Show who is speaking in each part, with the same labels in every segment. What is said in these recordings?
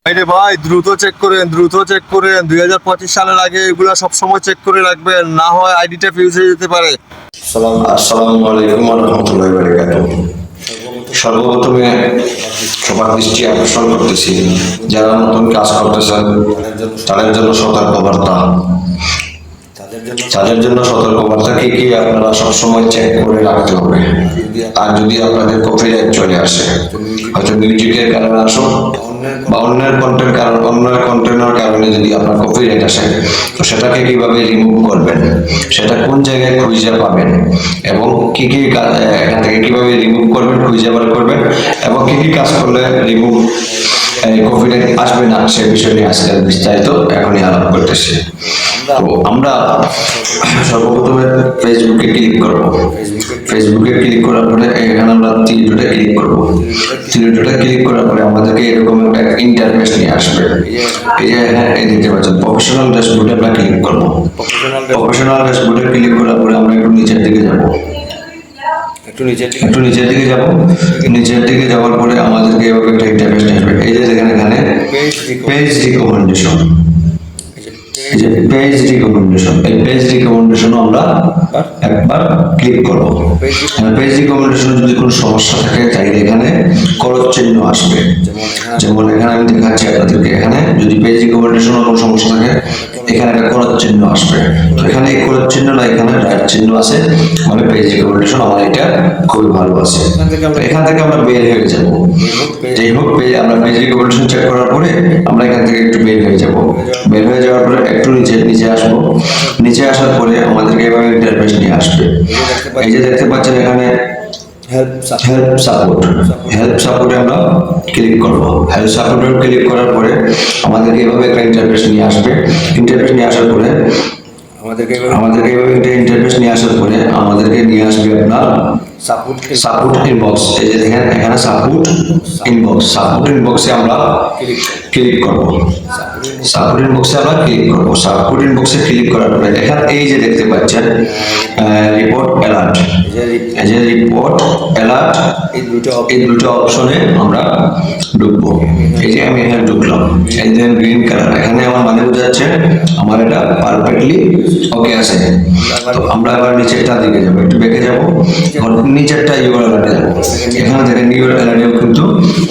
Speaker 1: আরে ভাই, দ্রুত চেক করেন 2025 সালের আগে এগুলা সবসময় চেক করে রাখবেন, না হয় আইডিটা ফিউজ হয়ে যেতে পারে।
Speaker 2: আসসালামু আলাইকুম ওয়া রাহমাতুল্লাহি ওয়া বারাকাতুহু। সর্বপ্রথমে সবার দৃষ্টি আকর্ষণ করতেছি, যারা নতুন কাজ করতেছেন তাদের জন্য সতর্কবার্তা। কি কি আপনারা সবসময় চেক করে রাখতে হবে। আর যদি আপনাদের কপিরাইট চলে আসে, হয়তো মিউজিকের কারণে আসুন বা অন্যের কন্টেন্টের কারণে যদি আপনার কপিরাইট আসে, তো সেটাকে কিভাবে রিমুভ করবেন, সেটা কোন জায়গায় খুঁজে পাবেন, এবং কি কি এখান থেকে কিভাবে রিমুভ করবেন, খুঁজে বার করবেন, এবং কি কি কাজ করলে রিমুভ কপিরাইট আসবে না, সে বিষয় নিয়ে আজকে বিস্তারিত এখনই আলাপ করতেছি। তো আমরা সর্বপ্রথমে ফেসবুকে ক্লিক করব। ফেসবুকে ক্লিক করার পরে এখানে আমরা তীরটা ক্লিক করব। তীরটা ক্লিক করার পরে আমাদেরকে এরকম একটা ইন্টারফেস নিয়ে আসবে। এই যে এই দেখতে পাচ্ছেন প্রফেশনাল ড্যাশবোর্ডে আমরা ক্লিক করব। প্রফেশনাল ড্যাশবোর্ডে ক্লিক করার পরে আমরা একটু নিচের দিকে যাব। একটু নিচের দিকে যাব। নিচের দিকে যাওয়ার পরে আমাদেরকে এভাবে একটা ইন্টারফেস নিয়ে আসবে। এই যে দেখেন এখানে পেজ রিকমেন্ডেশন, পেজ রিকমেন্ডেশন, এই পেজ রিকমেন্ডেশনও আমরা একবার ক্লিক করব। পেজ রিকমেন্ডেশনে যদি কোনো সমস্যা থাকে তাহলে এখানে ক্রস চিহ্ন আসবে। যেমন এখানে আমি দেখাচ্ছি আপনাদেরকে, এখানে যদি পেজ রিকমেন্ডেশনে কোনো সমস্যা থাকে এখানে একটা ক্রস চিহ্ন আসবে। তো এখানে এই ক্রস চিহ্ন না, এখানে রাইট চিহ্ন আছে, মানে পেজ রিকমেন্ডেশন আমার এটা খুবই ভালো আছে। এখান থেকে আমরা বের হয়ে যাব। যাই হোক, আমরা পেজ রিকমেন্ডেশন চেক করার পরে আমরা এখান থেকে একটু বের হয়ে যাব। বের হয়ে যাওয়ার পরে একটু নিচে আসবো। নিচে আসার পরে আমাদেরকে এভাবে ইন্টারফেস নিয়ে আসবে। এই যে দেখতে পাচ্ছেন এখানে হেল্প সাপোর্টে আমরা ক্লিক করব। হেল্প সাপোর্টে ক্লিক করার পরে আমাদেরকে এভাবে একটা ইন্টারফেস নিয়ে আসবে। ইন্টারফেস নিয়ে আসার পরে আমাদেরকে এভাবে একটা ইন্টারফেস নিয়ে আসার পরে আমাদেরকে নিয়ে আসবে আপনার সাপোর্ট ইনবক্স। এই যে দেখেন এখানে সাপোর্ট ইনবক্সে আমরা ক্লিক করব। সাপোর্ট ইনবক্সে আমরা ক্লিক করব। সাপোর্ট ইনবক্সে ক্লিক করার পরে এখানে এই যে দেখতে পাচ্ছেন রিপোর্ট অ্যালার্ট, এই যে রিপোর্ট অ্যালার্ট, এই দুটো অপশনে আমরা ঢুকবো। এই যে আমি এখানে ঢুকলাম, এই যে গ্রিন কালার, এখানে আমার মানে বোঝাচ্ছে আমার এটা পারফেক্টলি ওকে আছে। তো আমরা এবার নিচেরটা দিকে যাবো, একটু বেঁকে যাবো, নিচেরটা ইউআরএল যাবো। এখানে দেখেন ইউআরএল কিন্তু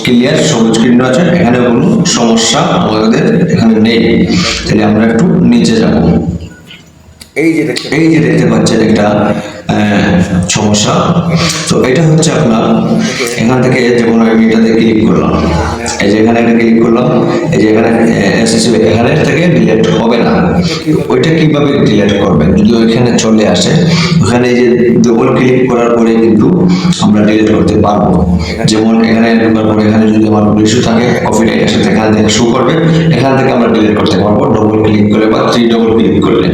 Speaker 2: ক্লিয়ার সবুজ চিহ্ন আছে, এখানে কোনো সমস্যা আমাদের এখানে নেই। তাহলে আমরা একটু নিচে যাব। এই যে দেখতে পাচ্ছেন একটা সমস্যা। তো এটা হচ্ছে আপনার এখান থেকে, যেমন আমি এটাতে ক্লিক করলাম, এই যে এখানে একটা ক্লিক করলাম, এই যে এখানে এখানে থেকে ডিলিট হবে না। ওইটা কিভাবে ডিলিট করবেন, যদি ওইখানে চলে আসে, ওখানে এই যে ডবল ক্লিক করার পরে কিন্তু আমরা ডিলিট করতে পারবো। যেমন এখানে ঢোকার পরে এখানে যদি আমার ইস্যু থাকে, কপিরাইট আসে, এখান থেকে শো করবে, এখান থেকে আমরা ডিলিট করতে পারবো ডবল ক্লিক করে বা ডবল ক্লিক করলে।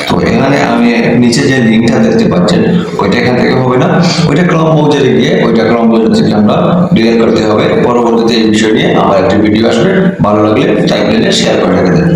Speaker 2: তো এখানে আমি নিচে যে লিঙ্কটা দেখতে পাচ্ছেন ওইটা এখান থেকে হবে না, ওইটা ক্রম ব্রাউজারে গিয়ে ওইটা ক্রম ব্রাউজার থেকে আমরা ডিলিট করতে হবে। পরবর্তীতে এই বিষয় নিয়ে আমার একটা ভিডিও আসবে, ভালো লাগলে টাইমলাইনে শেয়ার করে রাখবেন।